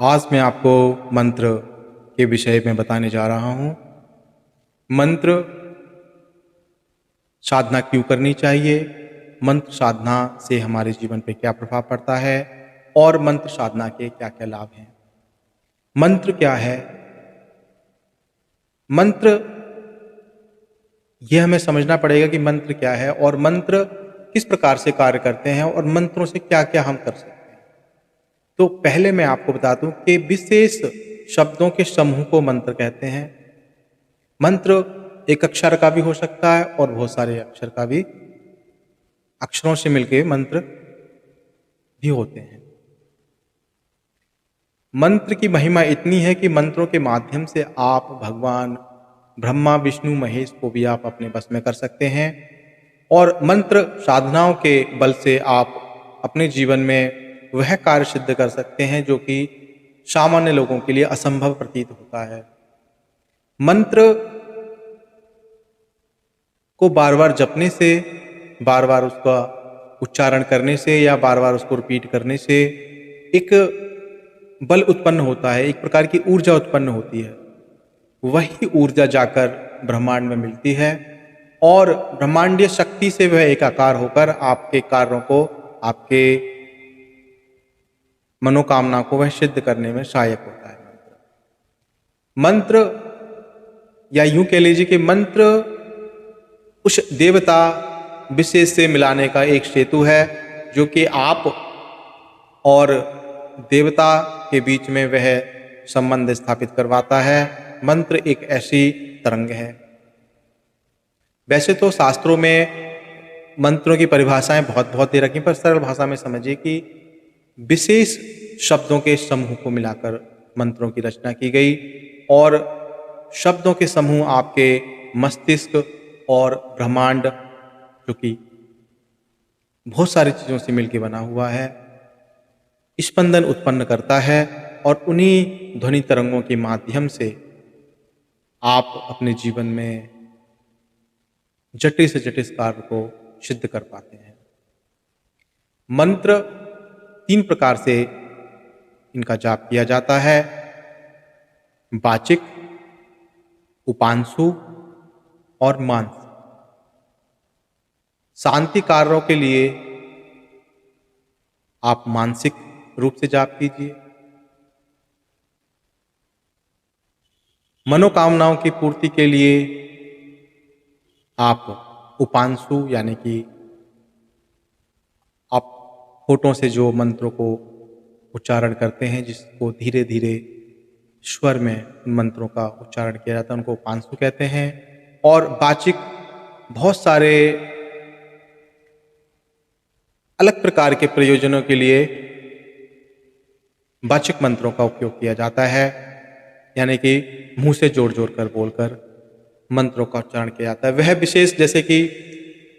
आज मैं आपको मंत्र के विषय में बताने जा रहा हूँ। मंत्र साधना क्यों करनी चाहिए, मंत्र साधना से हमारे जीवन पर क्या प्रभाव पड़ता है और मंत्र साधना के क्या क्या लाभ हैं। मंत्र क्या है? मंत्र यह हमें समझना पड़ेगा कि मंत्र क्या है और मंत्र किस प्रकार से कार्य करते हैं और मंत्रों से क्या क्या हम कर सकते हैं। तो पहले मैं आपको बता दूं कि विशेष शब्दों के समूह को मंत्र कहते हैं। मंत्र एक अक्षर का भी हो सकता है और बहुत सारे अक्षर का भी, अक्षरों से मिलकर मंत्र भी होते हैं। मंत्र की महिमा इतनी है कि मंत्रों के माध्यम से आप भगवान ब्रह्मा विष्णु महेश को भी आप अपने बस में कर सकते हैं और मंत्र साधनाओं के बल से आप अपने जीवन में वह कार्य सिद्ध कर सकते हैं जो कि सामान्य लोगों के लिए असंभव प्रतीत होता है। मंत्र को बार बार जपने से, बार बार उसका उच्चारण करने से या बार बार उसको रिपीट करने से एक बल उत्पन्न होता है, एक प्रकार की ऊर्जा उत्पन्न होती है। वही ऊर्जा जाकर ब्रह्मांड में मिलती है और ब्रह्मांडीय शक्ति से वह एकाकार होकर आपके कार्यों को, आपके मनोकामना को वह सिद्ध करने में सहायक होता है। मंत्र या यूं कह लीजिए कि मंत्र उस देवता विशेष से मिलाने का एक सेतु है जो कि आप और देवता के बीच में वह संबंध स्थापित करवाता है। मंत्र एक ऐसी तरंग है। वैसे तो शास्त्रों में मंत्रों की परिभाषाएं बहुत दे रखी, पर सरल भाषा में समझिए कि विशेष शब्दों के समूह को मिलाकर मंत्रों की रचना की गई और शब्दों के समूह आपके मस्तिष्क और ब्रह्मांड, जो कि बहुत सारी चीजों से मिलकर बना हुआ है, स्पंदन उत्पन्न करता है और उन्हीं ध्वनि तरंगों के माध्यम से आप अपने जीवन में जटिल से जटिल कार्य को सिद्ध कर पाते हैं। मंत्र 3 प्रकार से इनका जाप किया जाता है: वाचिक, उपांशु और मानसिक। शांति कार्यों के लिए आप मानसिक रूप से जाप कीजिए। मनोकामनाओं की पूर्ति के लिए आप उपांशु यानी कि आप होठों से जो मंत्रों को उच्चारण करते हैं, जिसको धीरे धीरे स्वर में मंत्रों का उच्चारण किया जाता है, उनको उपांशु कहते हैं। और वाचिक, बहुत सारे अलग प्रकार के प्रयोजनों के लिए वाचिक मंत्रों का उपयोग किया जाता है, यानी कि मुंह से जोड़ जोड़ कर बोलकर मंत्रों का उच्चारण किया जाता है। वह विशेष, जैसे कि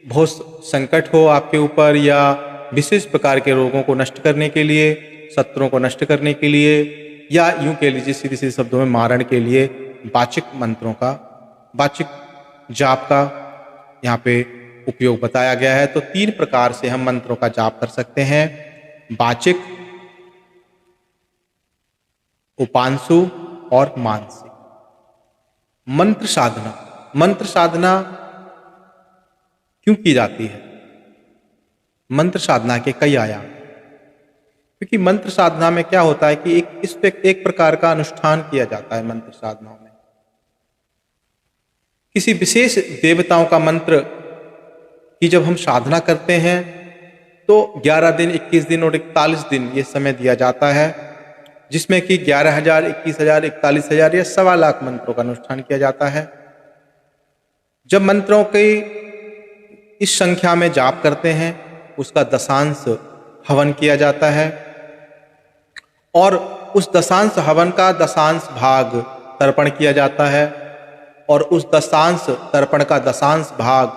बहुत संकट हो आपके ऊपर या विशेष प्रकार के रोगों को नष्ट करने के लिए, शत्रुओं को नष्ट करने के लिए, या यूं कह लीजिए सीधे सीधे शब्दों में मारण के लिए वाचिक मंत्रों का, वाचिक जाप का यहाँ पे उपयोग बताया गया है। तो 3 प्रकार से हम मंत्रों का जाप कर सकते हैं: वाचिक, उपांशु और मानसिक। मंत्र साधना, मंत्र साधना क्यों की जाती है? मंत्र साधना के कई आयाम, क्योंकि मंत्र साधना में क्या होता है कि एक प्रकार का अनुष्ठान किया जाता है। मंत्र साधनाओं में किसी विशेष देवताओं का मंत्र की जब हम साधना करते हैं तो 11 दिन, 21 दिन और 41 दिन ये समय दिया जाता है, जिसमें कि 11,000, 21,000, 41,000 या 1.25 लाख मंत्रों का अनुष्ठान किया जाता है। जब मंत्रों की इस संख्या में जाप करते हैं, उसका दशांश हवन किया जाता है और उस दशांश हवन का दशांश भाग तर्पण किया जाता है और उस दशांश तर्पण का दशांश भाग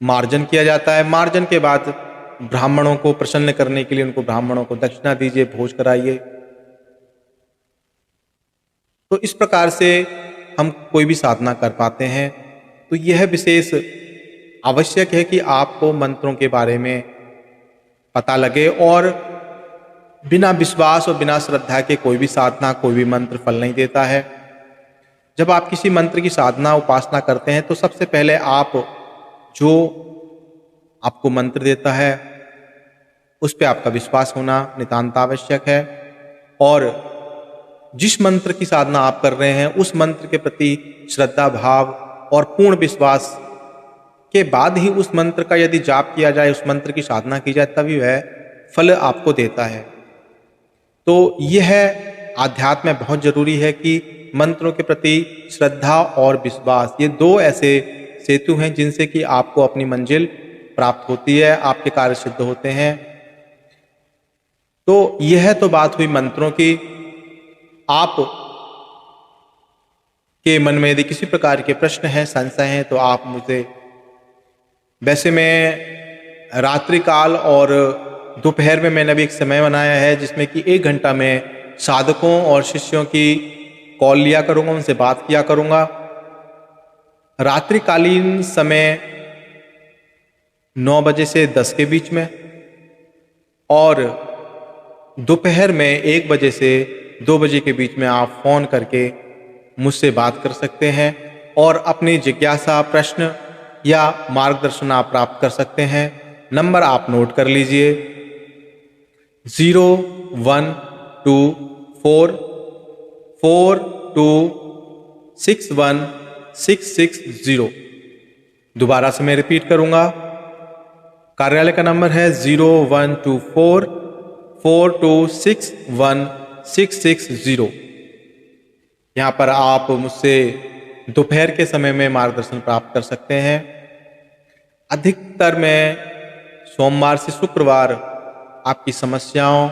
मार्जन किया जाता है। मार्जन के बाद ब्राह्मणों को प्रसन्न करने के लिए उनको ब्राह्मणों को दक्षिणा दीजिए, भोज कराइए। तो इस प्रकार से हम कोई भी साधना कर पाते हैं। तो यह विशेष आवश्यक है कि आपको मंत्रों के बारे में पता लगे और बिना विश्वास और बिना श्रद्धा के कोई भी साधना, कोई भी मंत्र फल नहीं देता है। जब आप किसी मंत्र की साधना, उपासना करते हैं तो सबसे पहले आप जो आपको मंत्र देता है उस पे आपका विश्वास होना नितांत आवश्यक है। और जिस मंत्र की साधना आप कर रहे हैं उस मंत्र के प्रति श्रद्धा भाव और पूर्ण विश्वास के बाद ही उस मंत्र का यदि जाप किया जाए, उस मंत्र की साधना की जाए, तभी वह फल आपको देता है। तो यह आध्यात्म में बहुत जरूरी है कि मंत्रों के प्रति श्रद्धा और विश्वास, ये दो ऐसे सेतु हैं जिनसे कि आपको अपनी मंजिल प्राप्त होती है, आपके कार्य सिद्ध होते हैं। तो यह तो बात हुई मंत्रों की। आप के मन में यदि किसी प्रकार के प्रश्न हैं, संशय हैं, तो आप मुझे, वैसे मैं रात्रि काल और दोपहर में मैंने अभी एक समय बनाया है जिसमें कि 1 घंटा में साधकों और शिष्यों की कॉल लिया करूंगा, उनसे बात किया करूंगा। रात्रिकालीन समय 9 बजे से 10 के बीच में और दोपहर में 1 बजे से 2 बजे के बीच में आप फोन करके मुझसे बात कर सकते हैं और अपनी जिज्ञासा, प्रश्न या मार्गदर्शन आप प्राप्त कर सकते हैं। नंबर आप नोट कर लीजिए 012442616660। दोबारा से मैं रिपीट करूंगा, कार्यालय का नंबर है 012442616660। यहाँ पर आप मुझसे दोपहर के समय में मार्गदर्शन प्राप्त कर सकते हैं। अधिकतर मैं सोमवार से शुक्रवार आपकी समस्याओं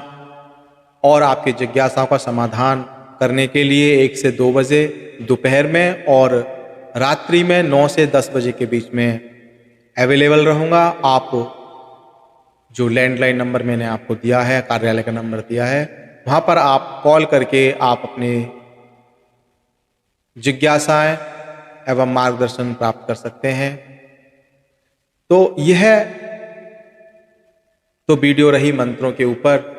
और आपकी जिज्ञासाओं का समाधान करने के लिए 1 से 2 बजे दोपहर में और रात्रि में 9 से 10 बजे के बीच में अवेलेबल रहूँगा। आप जो लैंडलाइन नंबर मैंने आपको दिया है, कार्यालय का नंबर दिया है, वहाँ पर आप कॉल करके आप अपने जिज्ञासाएं एवं मार्गदर्शन प्राप्त कर सकते हैं। तो यह तो वीडियो रही मंत्रों के ऊपर।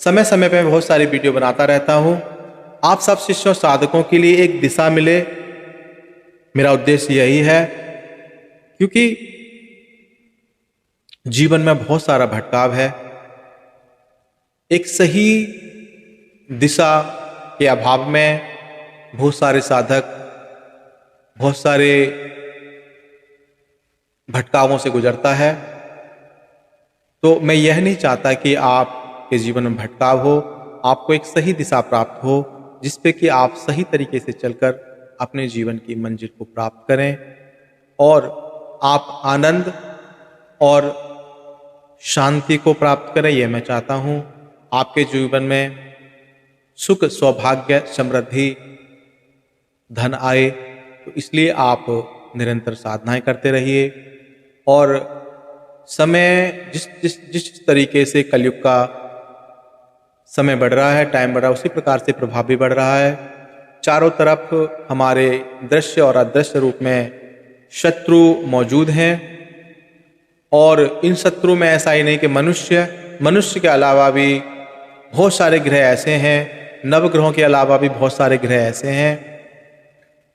समय समय पे बहुत सारी वीडियो बनाता रहता हूँ, आप सब शिष्यों साधकों के लिए एक दिशा मिले, मेरा उद्देश्य यही है। क्योंकि जीवन में बहुत सारा भटकाव है, एक सही दिशा के अभाव में बहुत सारे साधक बहुत सारे भटकावों से गुजरता है। तो मैं यह नहीं चाहता कि आपके जीवन में भटकाव हो, आपको एक सही दिशा प्राप्त हो जिसपे कि आप सही तरीके से चलकर अपने जीवन की मंजिल को प्राप्त करें और आप आनंद और शांति को प्राप्त करें। यह मैं चाहता हूँ। आपके जीवन में सुख, सौभाग्य, समृद्धि, धन आए। तो इसलिए आप निरंतर साधनाएं करते रहिए और समय जिस तरीके से कलयुग का समय बढ़ रहा है, टाइम बढ़ रहा है, उसी प्रकार से प्रभाव भी बढ़ रहा है। चारों तरफ हमारे दृश्य और अदृश्य रूप में शत्रु मौजूद हैं और इन शत्रु में ऐसा ही नहीं कि मनुष्य के अलावा भी बहुत सारे ग्रह ऐसे हैं, नवग्रहों के अलावा भी बहुत सारे ग्रह ऐसे हैं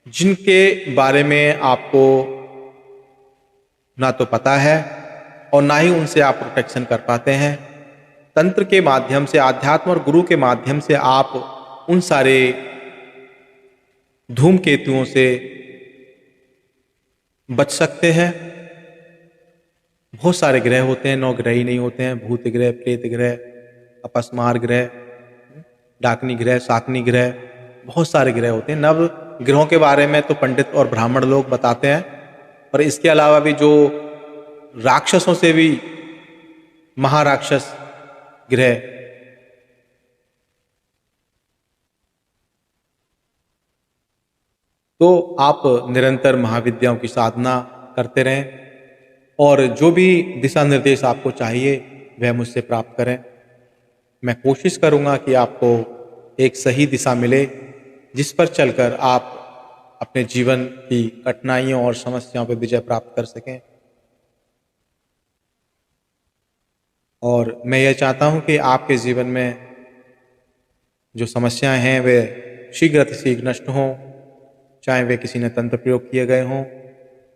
जिनके बारे में आपको ना तो पता है और ना ही उनसे आप प्रोटेक्शन कर पाते हैं। तंत्र के माध्यम से, अध्यात्म और गुरु के माध्यम से आप उन सारे धूमकेतुओं से बच सकते हैं। बहुत सारे ग्रह होते हैं, 9 ग्रह ही नहीं होते हैं। भूत ग्रह, प्रेत ग्रह, अपस्मार ग्रह, डाकनी ग्रह, शाकनी ग्रह, बहुत सारे ग्रह होते हैं। नव ग्रहों के बारे में तो पंडित और ब्राह्मण लोग बताते हैं, पर इसके अलावा भी जो राक्षसों से भी महाराक्षस ग्रह, तो आप निरंतर महाविद्याओं की साधना करते रहें और जो भी दिशा निर्देश आपको चाहिए वह मुझसे प्राप्त करें। मैं कोशिश करूंगा कि आपको एक सही दिशा मिले जिस पर चलकर आप अपने जीवन की कठिनाइयों और समस्याओं पर विजय प्राप्त कर सकें। और मैं यह चाहता हूँ कि आपके जीवन में जो समस्याएं हैं वे शीघ्र अतिशीघ्र नष्ट हों, चाहे वे किसी ने तंत्र प्रयोग किए गए हों,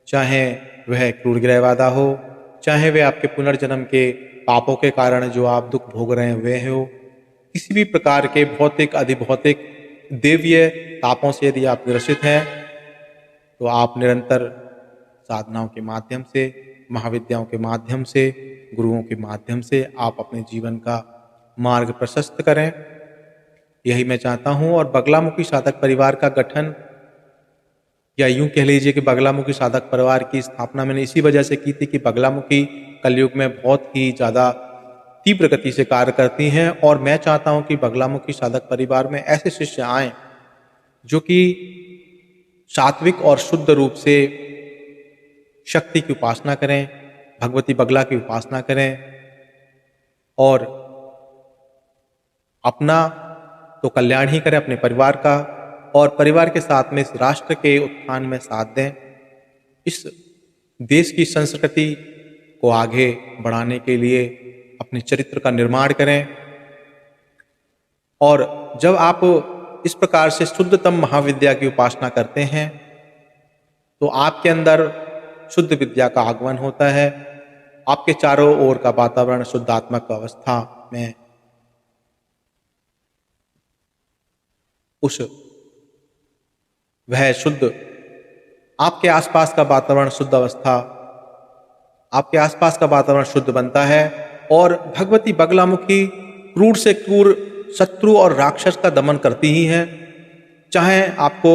चाहे वह क्रूर ग्रहबाधा हो, चाहे वे आपके पुनर्जन्म के पापों के कारण जो आप दुख भोग रहे हैं वे हो, किसी भी प्रकार के भौतिक अधिभौतिक देवीय तापों से यदि आप ग्रसित हैं तो आप निरंतर साधनाओं के माध्यम से, महाविद्याओं के माध्यम से, गुरुओं के माध्यम से आप अपने जीवन का मार्ग प्रशस्त करें, यही मैं चाहता हूँ। और बगलामुखी साधक परिवार का गठन, या यूं कह लीजिए कि बगलामुखी साधक परिवार की स्थापना मैंने इसी वजह से की थी कि बगलामुखी कलयुग में बहुत ही ज़्यादा तीव्र गति से कार्य करती हैं, और मैं चाहता हूं कि बगलामुखी साधक परिवार में ऐसे शिष्य आएं जो कि सात्विक और शुद्ध रूप से शक्ति की उपासना करें, भगवती बगला की उपासना करें, और अपना तो कल्याण ही करें, अपने परिवार का, और परिवार के साथ में इस राष्ट्र के उत्थान में साथ दें, इस देश की संस्कृति को आगे बढ़ाने के लिए अपने चरित्र का निर्माण करें। और जब आप इस प्रकार से शुद्धतम महाविद्या की उपासना करते हैं तो आपके अंदर शुद्ध विद्या का आगमन होता है, आपके चारों ओर का वातावरण शुद्धात्मक अवस्था में वह शुद्ध, आपके आसपास का वातावरण शुद्ध अवस्था, आपके आसपास का वातावरण शुद्ध बनता है, और भगवती बगलामुखी क्रूर से क्रूर शत्रु और राक्षस का दमन करती ही है, चाहे आपको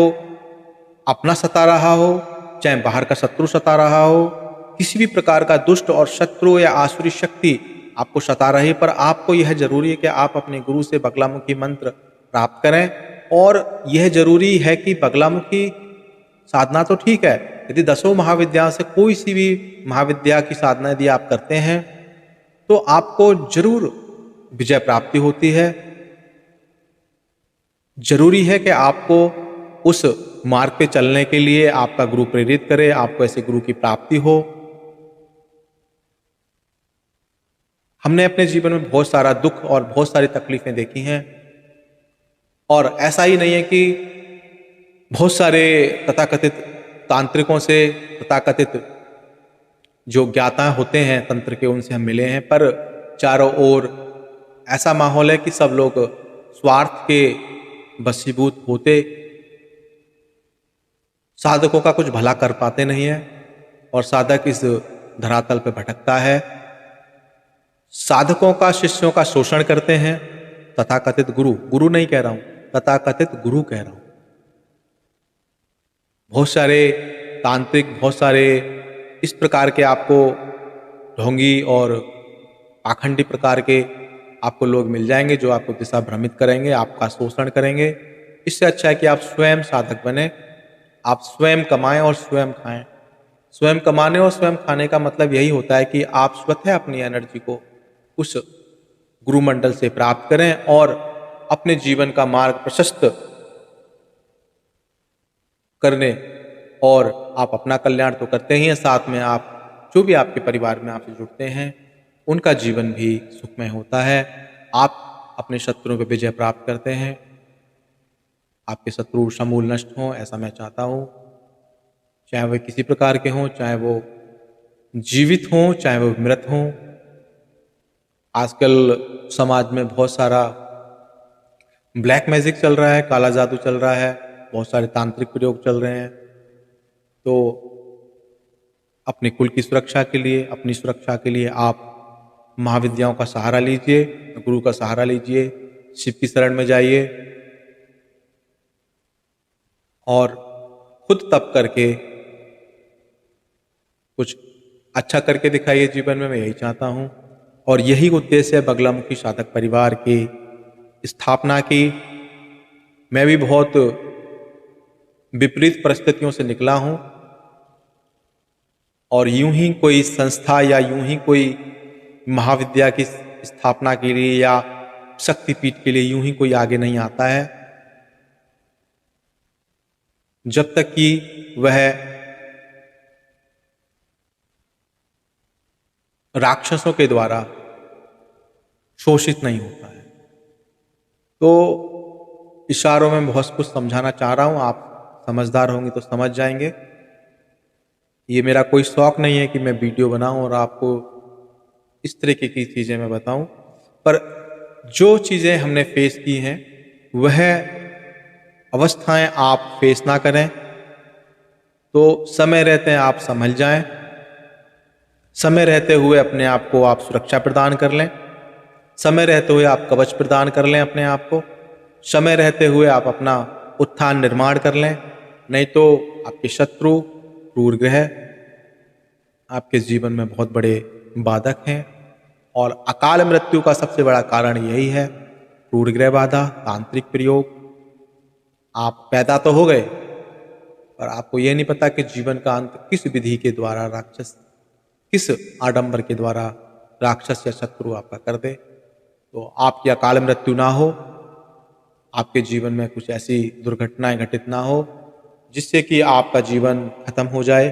अपना सता रहा हो, चाहे बाहर का शत्रु सता रहा हो, किसी भी प्रकार का दुष्ट और शत्रु या आसुरी शक्ति आपको सता रही, पर आपको यह जरूरी है कि आप अपने गुरु से बगलामुखी मंत्र प्राप्त करें। और यह जरूरी है कि बगलामुखी साधना तो ठीक है, यदि 10 महाविद्याओं से कोई सी भी महाविद्या की साधना यदि आप करते हैं तो आपको जरूर विजय प्राप्ति होती है। जरूरी है कि आपको उस मार्ग पे चलने के लिए आपका गुरु प्रेरित करे, आपको ऐसे गुरु की प्राप्ति हो। हमने अपने जीवन में बहुत सारा दुख और बहुत सारी तकलीफें देखी हैं, और ऐसा ही नहीं है कि बहुत सारे तथाकथित तांत्रिकों से, तथाकथित जो ज्ञाता होते हैं तंत्र के, उनसे हम मिले हैं, पर चारों ओर ऐसा माहौल है कि सब लोग स्वार्थ के वशीभूत होते साधकों का कुछ भला कर पाते नहीं है, और साधक इस धरातल पर भटकता है, साधकों का, शिष्यों का शोषण करते हैं। तथाकथित गुरु, गुरु नहीं कह रहा हूं, तथाकथित गुरु कह रहा हूं। बहुत सारे तांत्रिक, बहुत सारे इस प्रकार के आपको ढोंगी और पाखंडी प्रकार के आपको लोग मिल जाएंगे जो आपको दिशा भ्रमित करेंगे, आपका शोषण करेंगे। इससे अच्छा है कि आप स्वयं साधक बने, आप स्वयं कमाएं और स्वयं खाएं। स्वयं कमाने और स्वयं खाने का मतलब यही होता है कि आप स्वतः अपनी एनर्जी को उस गुरुमंडल से प्राप्त करें और अपने जीवन का मार्ग प्रशस्त करने, और आप अपना कल्याण तो करते ही हैं, साथ में आप जो भी आपके परिवार में आपसे जुड़ते हैं उनका जीवन भी सुखमय होता है। आप अपने शत्रुओं पर विजय प्राप्त करते हैं, आपके शत्रु समूल नष्ट हों, ऐसा मैं चाहता हूँ। चाहे वे किसी प्रकार के हों, चाहे वो जीवित हों, चाहे वो मृत हों। आजकल समाज में बहुत सारा ब्लैक मैजिक चल रहा है, काला जादू चल रहा है, बहुत सारे तांत्रिक प्रयोग चल रहे हैं। तो अपने कुल की सुरक्षा के लिए, अपनी सुरक्षा के लिए आप महाविद्याओं का सहारा लीजिए, गुरु का सहारा लीजिए, शिव की शरण में जाइए और खुद तप करके कुछ अच्छा करके दिखाइए जीवन में। मैं यही चाहता हूँ, और यही उद्देश्य है बगलामुखी साधक परिवार की स्थापना की। मैं भी बहुत विपरीत परिस्थितियों से निकला हूँ, और यूं ही कोई संस्था या यूं ही कोई महाविद्या की स्थापना के लिए या शक्तिपीठ के लिए यूं ही कोई आगे नहीं आता है जब तक कि वह राक्षसों के द्वारा शोषित नहीं होता है। तो इशारों में बहुत कुछ समझाना चाह रहा हूँ, आप समझदार होंगे तो समझ जाएंगे। ये मेरा कोई शौक नहीं है कि मैं वीडियो बनाऊं और आपको इस तरीके की चीज़ें मैं बताऊं, पर जो चीज़ें हमने फेस की हैं वह अवस्थाएं आप फेस ना करें, तो समय रहते हैं आप संभल जाएं, समय रहते हुए अपने आप को आप सुरक्षा प्रदान कर लें, समय रहते हुए आप कवच प्रदान कर लें अपने आप को, समय रहते हुए आप अपना उत्थान निर्माण कर लें। नहीं तो आपके शत्रु, क्रूर ग्रह आपके जीवन में बहुत बड़े बाधक हैं, और अकाल मृत्यु का सबसे बड़ा कारण यही है, क्रूर ग्रह बाधा, तांत्रिक प्रयोग। आप पैदा तो हो गए, पर आपको यह नहीं पता कि जीवन का अंत किस विधि के द्वारा राक्षस, किस आडंबर के द्वारा राक्षस या शत्रु आपका कर दे। तो आपकी अकाल मृत्यु ना हो, आपके जीवन में कुछ ऐसी दुर्घटनाएं घटित ना हो जिससे कि आपका जीवन खत्म हो जाए।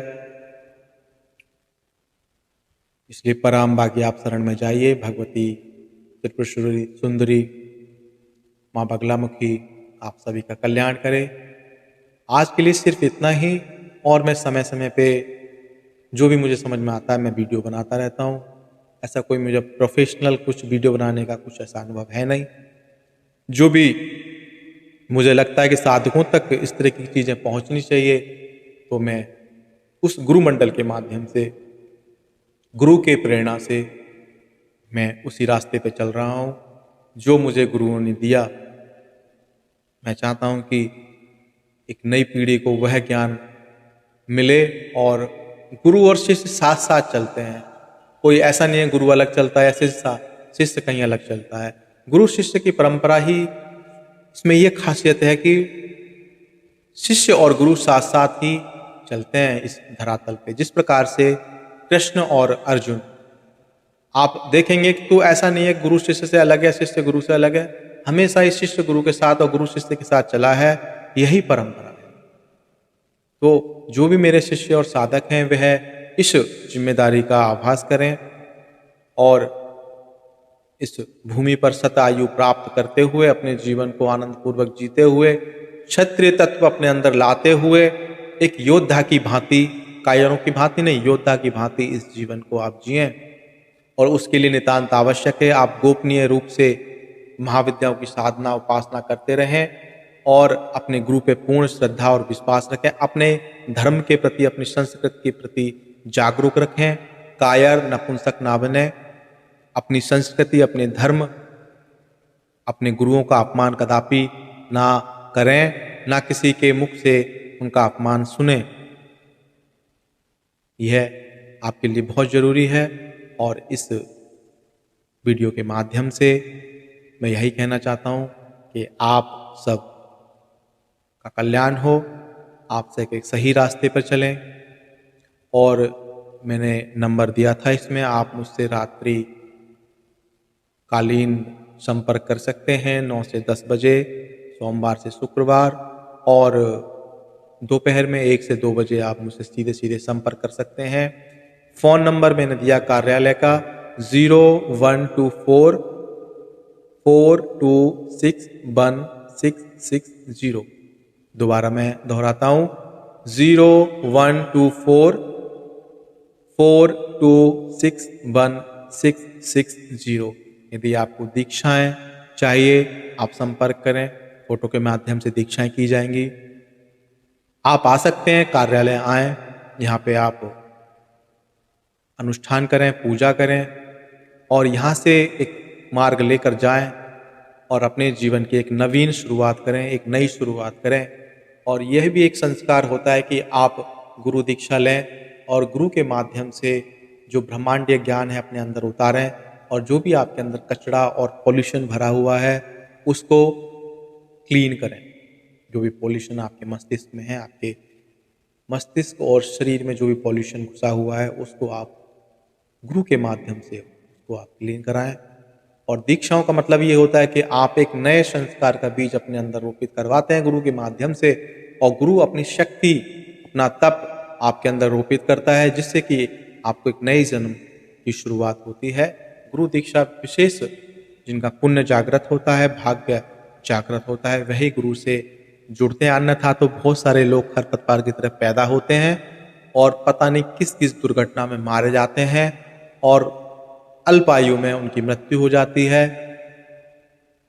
इसलिए पराम्बा की आप शरण में जाइए। भगवती त्रिपुर सुंदरी माँ बगलामुखी आप सभी का कल्याण करे। आज के लिए सिर्फ इतना ही, और मैं समय समय पे जो भी मुझे समझ में आता है मैं वीडियो बनाता रहता हूँ। ऐसा कोई मुझे प्रोफेशनल कुछ वीडियो बनाने का कुछ ऐसा अनुभव है नहीं। जो भी मुझे लगता है कि साधकों तक इस तरह की चीज़ें पहुँचनी चाहिए, तो मैं उस गुरु मंडल के माध्यम से, गुरु के प्रेरणा से मैं उसी रास्ते पे चल रहा हूँ जो मुझे गुरुओं ने दिया। मैं चाहता हूँ कि एक नई पीढ़ी को वह ज्ञान मिले, और गुरु और शिष्य साथ साथ चलते हैं। कोई ऐसा नहीं है गुरु अलग चलता है, शिष्य कहीं अलग चलता है। गुरु शिष्य की परंपरा ही इसमें यह खासियत है कि शिष्य और गुरु साथ साथ ही चलते हैं इस धरातल पे। जिस प्रकार से कृष्ण और अर्जुन, आप देखेंगे कि तो ऐसा नहीं है गुरु शिष्य से अलग है, शिष्य गुरु से अलग है। हमेशा ही शिष्य गुरु के साथ और गुरु शिष्य के साथ चला है, यही परंपरा है। तो जो भी मेरे शिष्य और साधक हैं वह इस जिम्मेदारी का आभास करें और इस भूमि पर शतायु प्राप्त करते हुए अपने जीवन को आनंद पूर्वक जीते हुए, क्षत्रिय तत्व अपने अंदर लाते हुए, एक योद्धा की भांति, कायरों की भांति नहीं, योद्धा की भांति इस जीवन को आप जिएं। और उसके लिए नितांत आवश्यक है आप गोपनीय रूप से महाविद्याओं की साधना उपासना करते रहें और अपने गुरु पे पूर्ण श्रद्धा और विश्वास रखें। अपने धर्म के प्रति, अपनी संस्कृति के प्रति जागरूक रखें। कायर नपुंसक ना बने। अपनी संस्कृति, अपने धर्म, अपने गुरुओं का अपमान कदापि ना करें, ना किसी के मुख से उनका अपमान सुने। यह आपके लिए बहुत जरूरी है। और इस वीडियो के माध्यम से मैं यही कहना चाहता हूँ कि आप सब का कल्याण हो, आप सब एक सही रास्ते पर चलें। और मैंने नंबर दिया था इसमें, आप मुझसे रात्रि कालीन संपर्क कर सकते हैं 9 से 10 बजे सोमवार से शुक्रवार, और दोपहर में 1 से 2 बजे आप मुझसे सीधे सीधे संपर्क कर सकते हैं। फोन नंबर मैंने दिया कार्यालय का 0124 4261660। दोबारा मैं दोहराता हूँ 0124 4261660। यदि आपको दीक्षाएं चाहिए आप संपर्क करें, फोटो के माध्यम से दीक्षाएं की जाएंगी। आप आ सकते हैं, कार्यालय आएं, यहाँ पे आप अनुष्ठान करें, पूजा करें और यहाँ से एक मार्ग लेकर जाएं और अपने जीवन की एक नवीन शुरुआत करें, एक नई शुरुआत करें। और यह भी एक संस्कार होता है कि आप गुरु दीक्षा लें और गुरु के माध्यम से जो ब्रह्मांडीय ज्ञान है अपने अंदर उतारें, और जो भी आपके अंदर कचरा और पॉल्यूशन भरा हुआ है उसको क्लीन करें। जो भी पॉल्यूशन आपके मस्तिष्क में है, आपके मस्तिष्क और शरीर में जो भी पॉल्यूशन घुसा हुआ है उसको आप गुरु के माध्यम से उसको आप क्लीन कराएं। और दीक्षाओं का मतलब ये होता है कि आप एक नए संस्कार का बीज अपने अंदर रोपित करवाते हैं गुरु के माध्यम से, और गुरु अपनी शक्ति, अपना तप आपके अंदर रोपित करता है, जिससे कि आपको एक नए जन्म की शुरुआत होती है। गुरु दीक्षा विशेष जिनका पुण्य जागृत होता है, भाग्य जागृत होता है, वही गुरु से जुड़ते हैं। अन्यथा तो बहुत सारे लोग खरपतवार की तरह पैदा होते हैं और पता नहीं किस किस दुर्घटना में मारे जाते हैं और अल्प आयु में उनकी मृत्यु हो जाती है।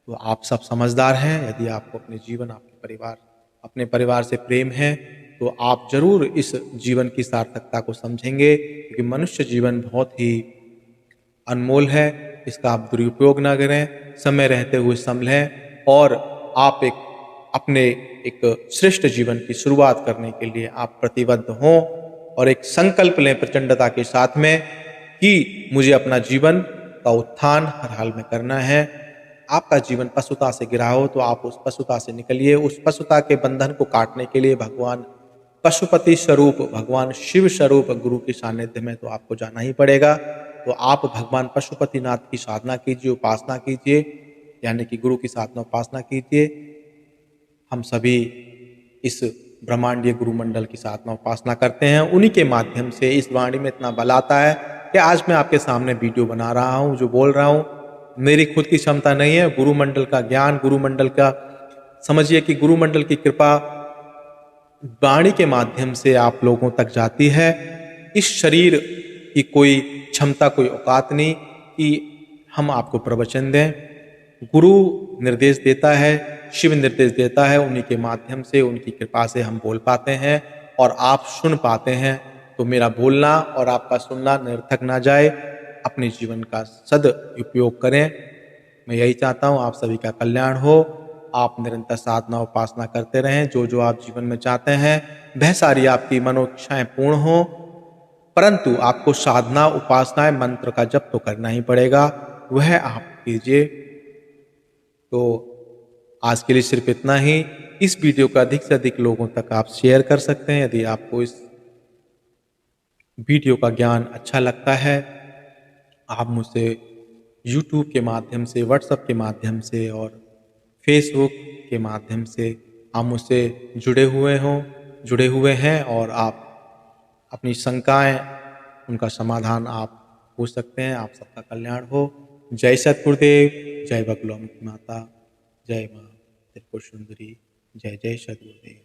तो आप सब समझदार हैं। यदि आपको अपने जीवन, आपके परिवार, अपने परिवार से प्रेम है तो आप जरूर इस जीवन की सार्थकता को समझेंगे, क्योंकि मनुष्य जीवन बहुत ही अनमोल है। इसका आप दुरुपयोग ना करें, समय रहते हुए संभलें और आप अपने एक श्रेष्ठ जीवन की शुरुआत करने के लिए आप प्रतिबद्ध हों और एक संकल्प लें प्रचंडता के साथ में कि मुझे अपना जीवन का उत्थान हर हाल में करना है। आपका जीवन पशुता से गिरा हो तो आप उस पशुता से निकलिए। उस पशुता के बंधन को काटने के लिए भगवान पशुपति स्वरूप, भगवान शिव स्वरूप गुरु के सानिध्य में तो आपको जाना ही पड़ेगा। तो आप भगवान पशुपतिनाथ की साधना कीजिए, उपासना कीजिए, यानी कि गुरु की साधना उपासना कीजिए। हम सभी इस ब्रह्मांडीय गुरु मंडल की साधना उपासना करते हैं। उन्हीं के माध्यम से इस वाणी में इतना बल आता है कि आज मैं आपके सामने वीडियो बना रहा हूँ, जो बोल रहा हूँ। मेरी खुद की क्षमता नहीं है। गुरु मंडल का ज्ञान, गुरु मंडल का, समझिए कि गुरु मंडल की कृपा वाणी के माध्यम से आप लोगों तक जाती है। इस शरीर की कोई क्षमता, कोई औकात नहीं कि हम आपको प्रवचन दें। गुरु निर्देश देता है, शिव निर्देश देता है, उन्हीं के माध्यम से, उनकी कृपा से हम बोल पाते हैं और आप सुन पाते हैं। तो मेरा बोलना और आपका सुनना निरर्थक ना जाए, अपने जीवन का सदुपयोग करें। मैं यही चाहता हूँ, आप सभी का कल्याण हो। आप निरंतर साधना उपासना करते रहें। जो जो आप जीवन में चाहते हैं वह सारी आपकी मनोइच्छाएं पूर्ण हो, परंतु आपको साधना उपासना मंत्र का जप तो करना ही पड़ेगा, वह आप कीजिए। तो आज के लिए सिर्फ इतना ही। इस वीडियो को अधिक से अधिक लोगों तक आप शेयर कर सकते हैं। यदि आपको इस वीडियो का ज्ञान अच्छा लगता है, आप मुझसे YouTube के माध्यम से, WhatsApp के माध्यम से और Facebook के माध्यम से आप मुझसे जुड़े हुए हैं और आप अपनी शंकाएं, उनका समाधान आप पूछ सकते हैं। आप सबका कल्याण हो। जय सतगुरुदेव, जय बकुलामुखी माता, जय माँ त्रिपुर सुंदरी, जय जय सतगुरुदेव।